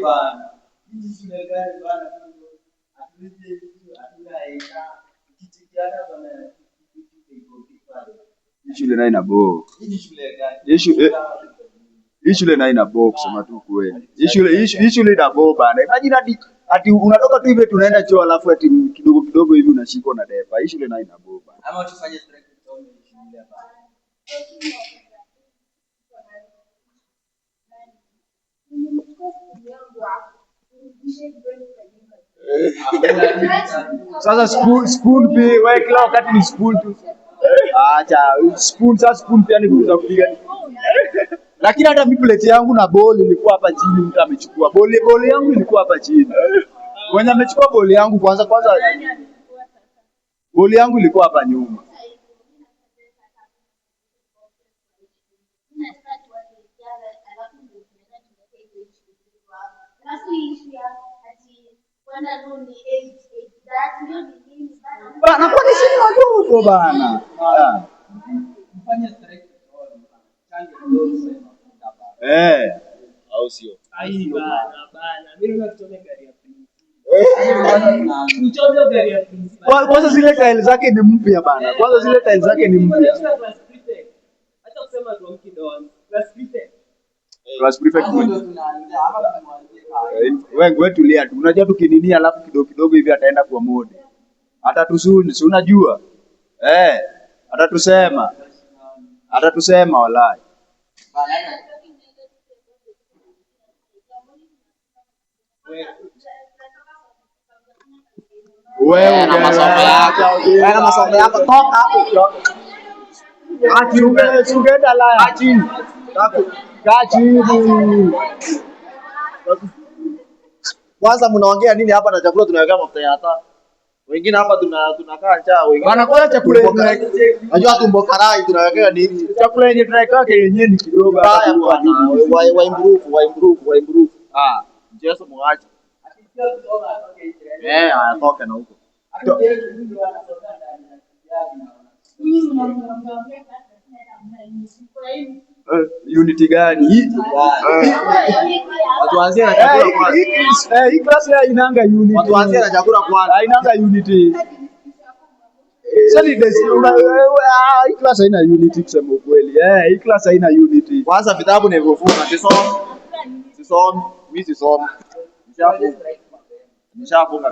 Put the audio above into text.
bana. Hii shule gani bana? Atulize atula eka. Kichijana bana. Shule nayo ina bo. Hii shule gani? Hii shule nayo ina bo kusema tu kweli. Hii shule ina bo bana. Imagine ati unatoka tu hivi tunaenda choo alafu ati kidogo kidogo hivi unashikwa na depa. Hii shule nayo ina bo bana. Ama tufanye strike tuombe shule bana. Sasa spoon pia wewe kila wakati ni spoon tu. Acha spoon pia ni kuza kupiga. Lakini hata mimi plate yangu na boli ilikuwa hapa chini, mtu amechukua. Boli yangu ilikuwa hapa chini. Mwenye amechukua boli yangu kwanza boli yangu ilikuwa hapa nyuma. Bana kwa nini wadogo bana? Fanya strike au sio? ai bana. Mimi nakuchomea gari ya Nichomea gari ya Kwanza zile tile zake ni mpya bana. Kwanza zile tile zake ni mpya. Hata kusema tu kidon. Class prefect. Wewe tulia tu. Unajua tukinini alafu kidogo kidogo hivi ataenda kwa mode. Atatusuni, si unajua? Atatusema wallahi. Wewe na masomo yako toka hapo. Ungeenda la chini. Kwanza mnaongea nini hapa na chakula tunaweka mafuta ya taa. Wengine hapa tunakaa njaa, wengine. Bana kwa chakula unajua tumbo karai tunaweka nini? Chakula yenye tunaweka yenyewe ni kidogo hapa bwana. Wa improve. Jesu muache. Atoke na huko. Unity gani hii? Watu waanzie na chakula kwanza. Hii class ya inanga unity. Watu waanzie na chakula kwanza. Inanga unity. Sasa hii class haina unity kusema ukweli. Hii class haina unity. Kwanza vitabu nilivyofunga sisomi. Mimi sisomi. Nishafunga.